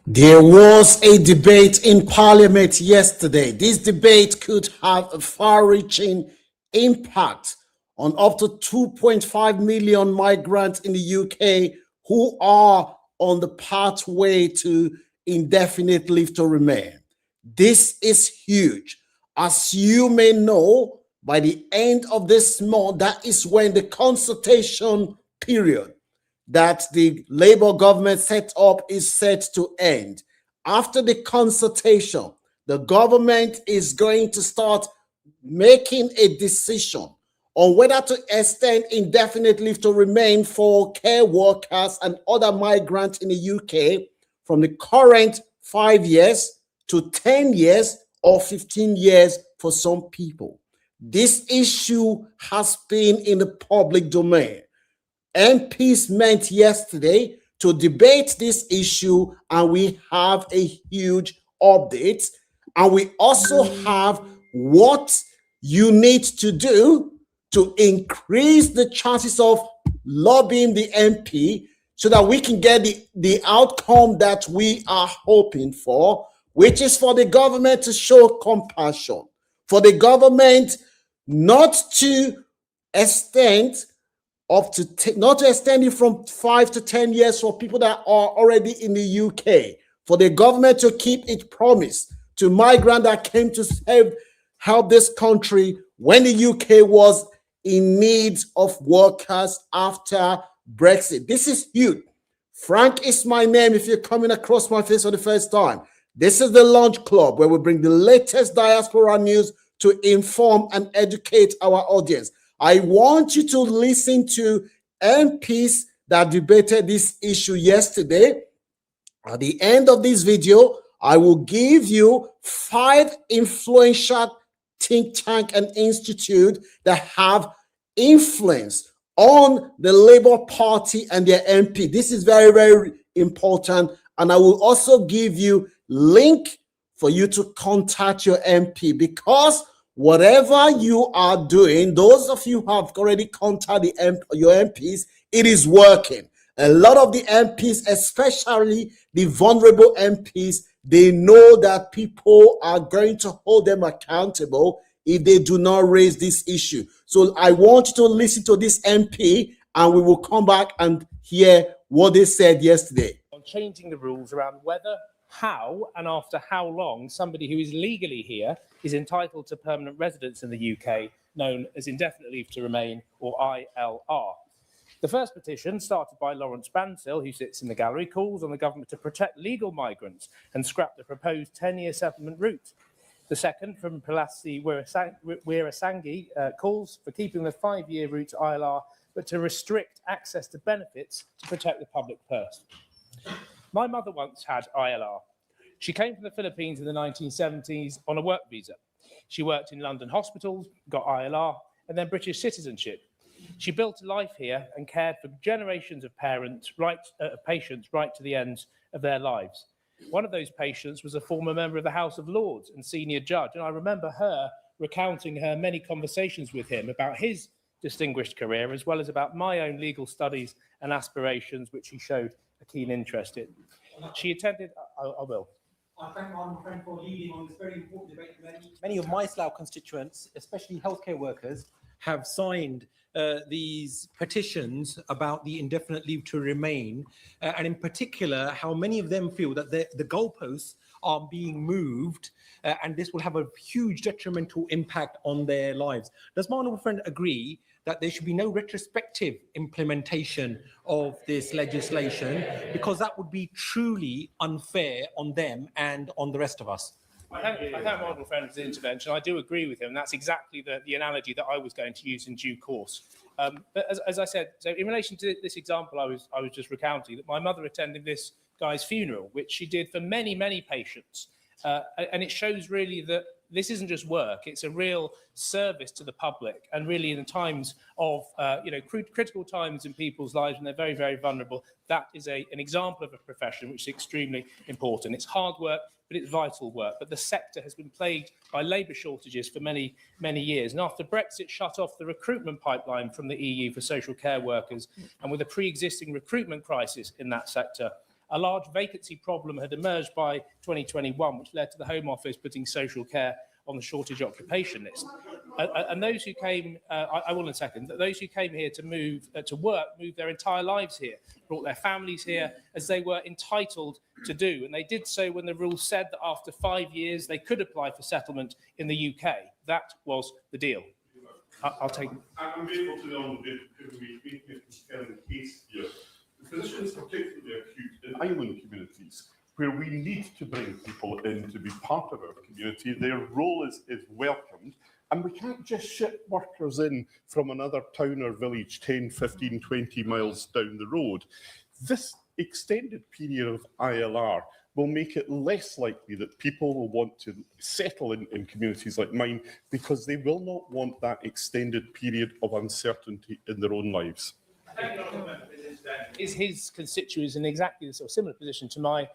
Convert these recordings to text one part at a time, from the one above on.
There was a debate in Parliament yesterday. This debate could have a far-reaching impact on up to 2.5 million migrants in the UK who are on the pathway to indefinite leave to remain. This is huge. As you may know, by the end of this month, that is when the consultation period that the Labour government set up is set to end. After the consultation, the government is going to start making a decision on whether to extend indefinite leave to remain for care workers and other migrants in the UK from the current 5 years to 10 years or 15 years for some people. This issue has been in the public domain. MPs met yesterday to debate this issue, and we have a huge update. And we also have what you need to do to increase the chances of lobbying the MP so that we can get the outcome that we are hoping for, which is for the government to show compassion, for the government not to extend not to extend it from 5 to 10 years for people that are already in the UK, for the government to keep its promise to migrants that came to help this country when the UK was in need of workers after Brexit. This is huge. Frank is my name if you're coming across my face for the first time. This is the Launch Club, where we bring the latest diaspora news to inform and educate our audience. I want you to listen to MPs that debated this issue yesterday. At the end of this video, I will give you 5 influential think tank and institute that have influence on the Labour Party and their MP. This is very, very important. And I will also give you link for you to contact your MP, because whatever you are doing, those of you who have already contacted your MPs, it is working. A lot of the MPs, especially the vulnerable MPs, they know that people are going to hold them accountable if they do not raise this issue. So I want you to listen to this MP, and we will come back and hear what they said yesterday. On changing the rules around whether, how, and after how long somebody who is legally here is entitled to permanent residence in the UK, known as Indefinite Leave to Remain, or ILR. The first petition, started by Lawrence Bansill, who sits in the gallery, calls on the government to protect legal migrants and scrap the proposed 10-year settlement route. The second, from Palasi Wirasangi, calls for keeping the 5-year route to ILR, but to restrict access to benefits to protect the public purse. My mother once had ILR. She came from the Philippines in the 1970s on a work visa. She worked in London hospitals, got ILR, and then British citizenship. She built a life here and cared for generations of patients right to the end of their lives. One of those patients was a former member of the House of Lords and senior judge, and I remember her recounting her many conversations with him about his distinguished career, as well as about my own legal studies and aspirations, which he showed a keen interest in. She attended, I will. I thank my friend for leading on this very important debate. Many of my Slough constituents, especially healthcare workers, have signed these petitions about the indefinite leave to remain, and in particular, how many of them feel that the goalposts are being moved, and this will have a huge detrimental impact on their lives. Does my honourable friend agree that there should be no retrospective implementation of this legislation, because that would be truly unfair on them and on the rest of us? I thank my honourable friend for the intervention. I do agree with him. That's exactly the analogy that I was going to use in due course. But as I said, so in relation to this example I was just recounting, that my mother attended this guy's funeral, which she did for many, many patients. And it shows really that this isn't just work, it's a real service to the public. And really in times of, critical times in people's lives when they're very, very vulnerable, that is an example of a profession which is extremely important. It's hard work, but it's vital work. But the sector has been plagued by labour shortages for many, many years. And after Brexit shut off the recruitment pipeline from the EU for social care workers, and with a pre-existing recruitment crisis in that sector, a large vacancy problem had emerged by 2021, which led to the Home Office putting social care on the shortage occupation list. And those who came, I will in a second, those who came here to move to work, moved their entire lives here, brought their families here as they were entitled to do. And they did so when the rules said that after 5 years, they could apply for settlement in the UK. That was the deal. I'll take. I'm grateful to the Honourable because we make a compelling case here. The position is particularly acute in island communities, where we need to bring people in to be part of our community. Their role is welcomed, and we can't just ship workers in from another town or village 10, 15, 20 miles down the road. This extended period of ILR will make it less likely that people will want to settle in communities like mine, because they will not want that extended period of uncertainty in their own lives. Is his constituents in exactly the sort of similar position to my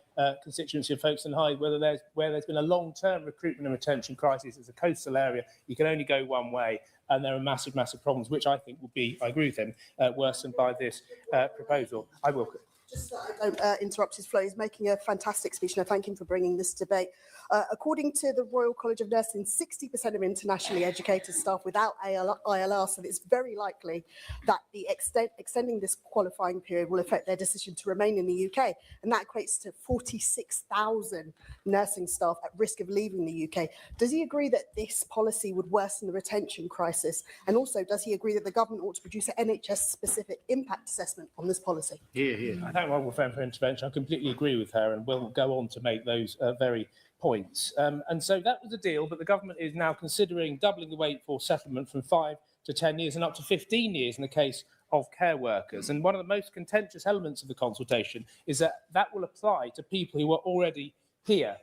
constituency of Folkestone Hyde, where there's been a long-term recruitment and retention crisis as a coastal area? You can only go one way, and there are massive problems, which I think will be, I agree with him, worsened by this proposal. I will. Just so I don't interrupt his flow, he's making a fantastic speech, and I thank him for bringing this debate. According to the Royal College of Nursing, 60% of internationally educated staff without ILR, so it's very likely that the extending this qualifying period will affect their decision to remain in the UK, and that equates to 46,000 nursing staff at risk of leaving the UK. Does he agree that this policy would worsen the retention crisis? And also, does he agree that the government ought to produce an NHS-specific impact assessment on this policy? I thank my honourable friend for intervention. I completely agree with her, and we'll go on to make those very points. And so that was the deal, but the government is now considering doubling the wait for settlement from 5 to 10 years and up to 15 years in the case of care workers. And one of the most contentious elements of the consultation is that will apply to people who are already here.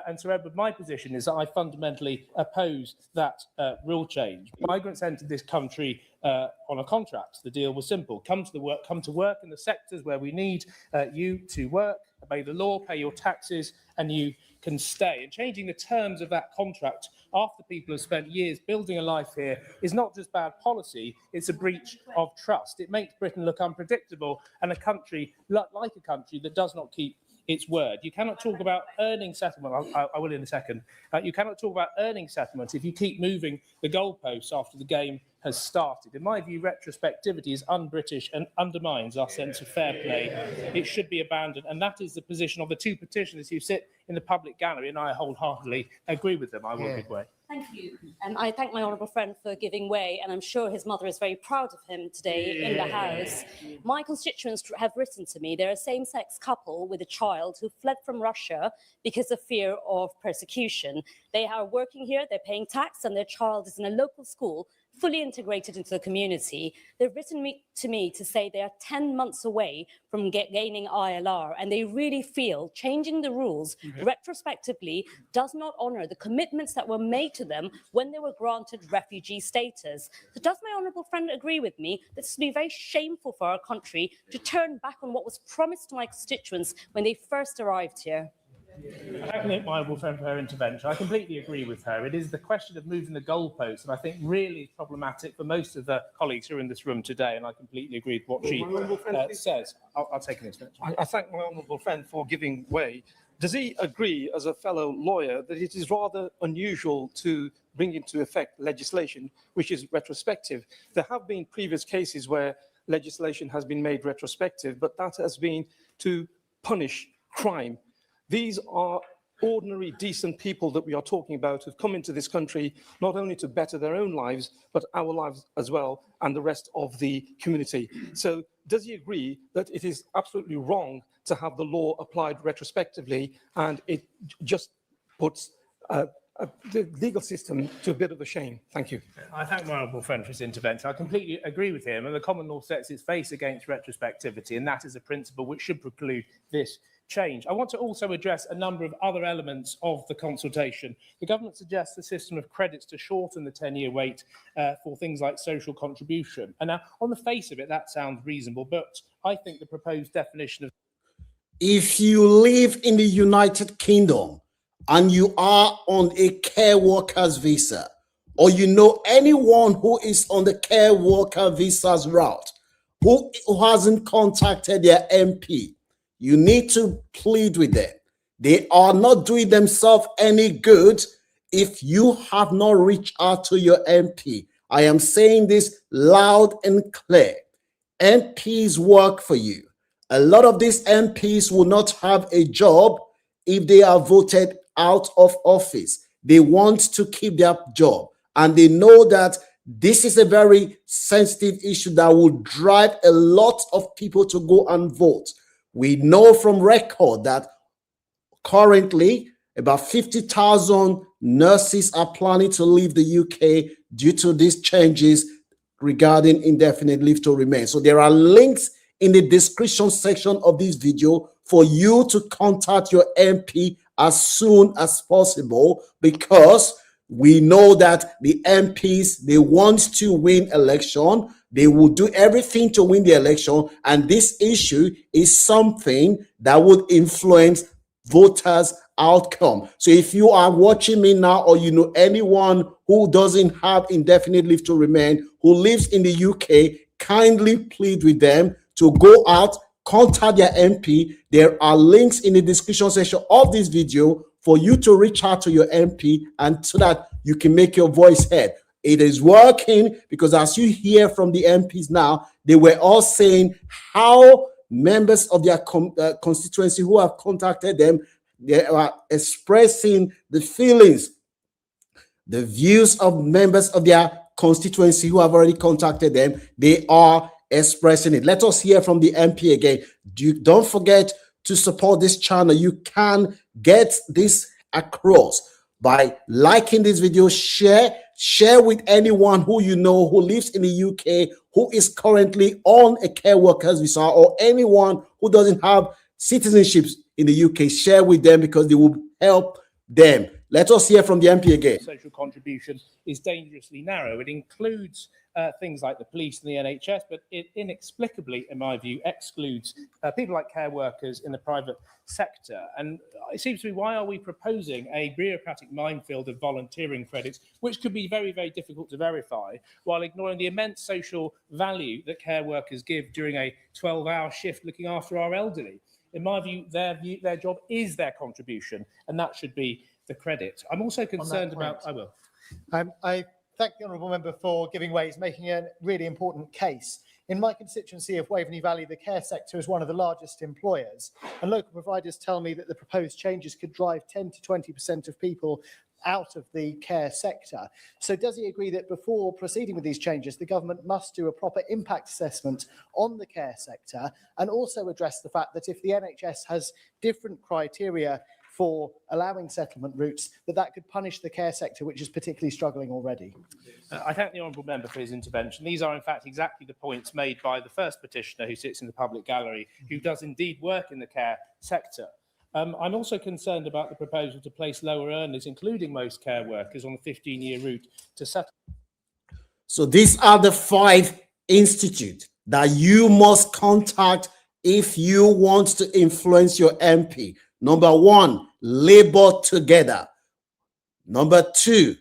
And so, Edward, my position is that I fundamentally oppose that rule change. Migrants entered this country on a contract. The deal was simple: come to work in the sectors where we need you to work, obey the law, pay your taxes, and you can stay. And changing the terms of that contract after people have spent years building a life here is not just bad policy, it's a breach of trust. It makes Britain look unpredictable, and a country like a country that does not keep its word. You cannot talk about earning settlement. I will in a second. You cannot talk about earning settlement if you keep moving the goalposts after the game has started. In my view, retrospectivity is un-British and undermines our sense of fair play. It should be abandoned, and that is the position of the two petitioners who sit in the public gallery, and I wholeheartedly agree with them. I will give way. Thank you. And I thank my honourable friend for giving way, and I'm sure his mother is very proud of him today in the House. My constituents have written to me they're a same-sex couple with a child who fled from Russia because of fear of persecution. They are working here, they're paying tax, and their child is in a local school fully integrated into the community. They've written to me to say they are 10 months away from gaining ILR, and they really feel changing the rules retrospectively does not honour the commitments that were made to them when they were granted refugee status. So does my honourable friend agree with me that this would be very shameful for our country to turn back on what was promised to my constituents when they first arrived here? I thank my honourable friend for her intervention. I completely agree with her. It is the question of moving the goalposts, and I think really problematic for most of the colleagues who are in this room today, and I completely agree with what she says. I'll take an intervention. I thank my honourable friend for giving way. Does he agree, as a fellow lawyer, that it is rather unusual to bring into effect legislation which is retrospective? There have been previous cases where legislation has been made retrospective, but that has been to punish crime. These are ordinary, decent people that we are talking about who've come into this country not only to better their own lives, but our lives as well, and the rest of the community. So does he agree that it is absolutely wrong to have the law applied retrospectively, and it just puts the legal system to a bit of a shame? Thank you. I thank my honourable friend for his intervention. I completely agree with him, and the common law sets its face against retrospectivity, and that is a principle which should preclude this change. I want to also address a number of other elements of the consultation. The government suggests a system of credits to shorten the 10-year wait for things like social contribution. And now, on the face of it, that sounds reasonable, but I think the proposed definition of... If you live in the United Kingdom and you are on a care worker's visa, or you know anyone who is on the care worker visa's route, who hasn't contacted their MP, You need to plead with them. They are not doing themselves any good if you have not reached out to your MP. I am saying this loud and clear. MPs work for you. A lot of these MPs will not have a job if they are voted out of office. They want to keep their job, and they know that this is a very sensitive issue that will drive a lot of people to go and vote. We know from record that currently about 50,000 nurses are planning to leave the UK due to these changes regarding indefinite leave to remain. So there are links in the description section of this video for you to contact your MP as soon as possible, because we know that the MPs, they want to win election. They will do everything to win the election. And this issue is something that would influence voters' outcome. So if you are watching me now, or you know anyone who doesn't have indefinite leave to remain, who lives in the UK, kindly plead with them to go out, contact their MP. There are links in the description section of this video for you to reach out to your MP, and so that you can make your voice heard. It is working, because as you hear from the MPs now, they were all saying how members of their constituency who have contacted them, they are expressing the feelings, the views of members of their constituency who have already contacted them. They are expressing it. Let us hear from the MP again. Don't forget to support this channel. You can get this across by liking this video, share with anyone who you know who lives in the UK, who is currently on a care workers visa, or anyone who doesn't have citizenships in the UK. Share with them, because they will help them. Let us hear from the MP again. Social contribution is dangerously narrow. It includes things like the police and the NHS, but it inexplicably, in my view, excludes people like care workers in the private sector. And it seems to me, why are we proposing a bureaucratic minefield of volunteering credits, which could be very, very difficult to verify, while ignoring the immense social value that care workers give during a 12-hour shift looking after our elderly? In my view, their job is their contribution, and that should be the credit. I'm also concerned about... I will. I thank the honourable member for giving way. He's making a really important case. In my constituency of Waveney Valley, the care sector is one of the largest employers, and local providers tell me that the proposed changes could drive 10 to 20% of people out of the care sector. So does he agree that before proceeding with these changes, the government must do a proper impact assessment on the care sector, and also address the fact that if the NHS has different criteria for allowing settlement routes, that could punish the care sector, which is particularly struggling already? I thank the honourable member for his intervention. These are, in fact, exactly the points made by the first petitioner, who sits in the public gallery, who does indeed work in the care sector. I'm also concerned about the proposal to place lower earners, including most care workers, on the 15-year route to settle. So these are the 5 institutes that you must contact if you want to influence your MP. Number 1, Labour Together. Number 2,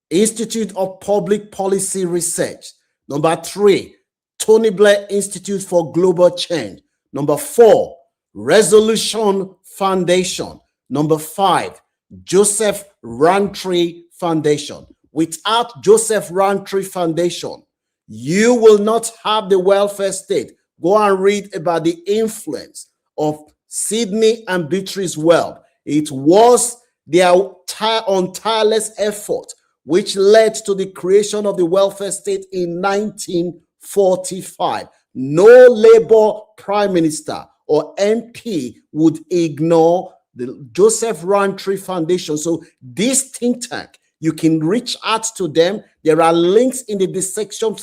Institute of Public Policy Research. Number 3, Tony Blair Institute for Global Change. Number 4, Resolution Foundation. Number 5, Joseph Rowntree Foundation. Without Joseph Rowntree Foundation, you will not have the welfare state. Go and read about the influence of Sydney and Beatrice Weld. It was their tireless effort which led to the creation of the welfare state in 1945. No Labour Prime Minister or MP would ignore the Joseph Rowntree Foundation. So this think tank, you can reach out to them. There are links in the description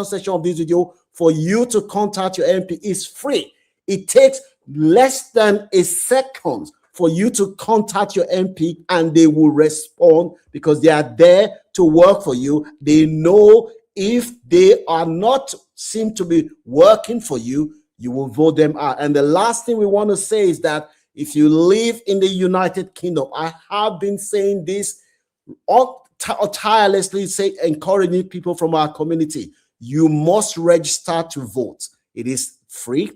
section of this video for you to contact your MP. It's free. It takes less than a second for you to contact your MP, and they will respond, because they are there to work for you. They know if they are not seem to be working for you, you will vote them out. And the last thing we want to say is that if you live in the United Kingdom, I have been saying this tirelessly, encouraging people from our community, you must register to vote. It is free.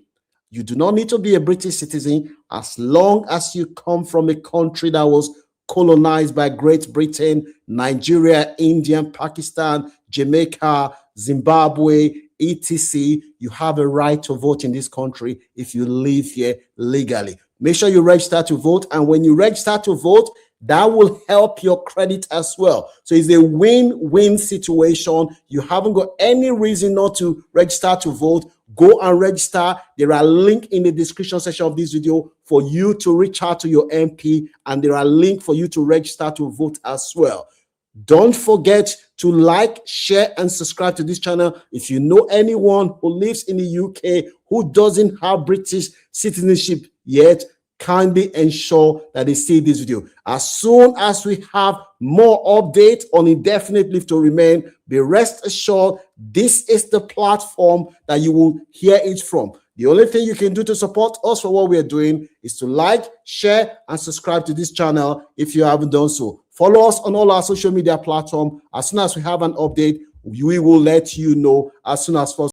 You do not need to be a British citizen as long as you come from a country that was colonized by Great Britain, Nigeria, India, Pakistan, Jamaica, Zimbabwe, etc. You have a right to vote in this country if you live here legally. Make sure you register to vote, and when you register to vote, that will help your credit as well. So it's a win-win situation. You haven't got any reason not to register to vote. Go and register. There are links in the description section of this video for you to reach out to your MP, and there are links for you to register to vote as well. Don't forget to like, share, and subscribe to this channel. If you know anyone who lives in the UK who doesn't have British citizenship yet, kindly ensure that they see this video. As soon as we have more updates on indefinite leave to remain, be rest assured this is the platform that you will hear it from. The only thing you can do to support us for what we are doing is to like, share, and subscribe to this channel if you haven't done so. Follow us on all our social media platforms. As soon as we have an update, we will let you know as soon as possible.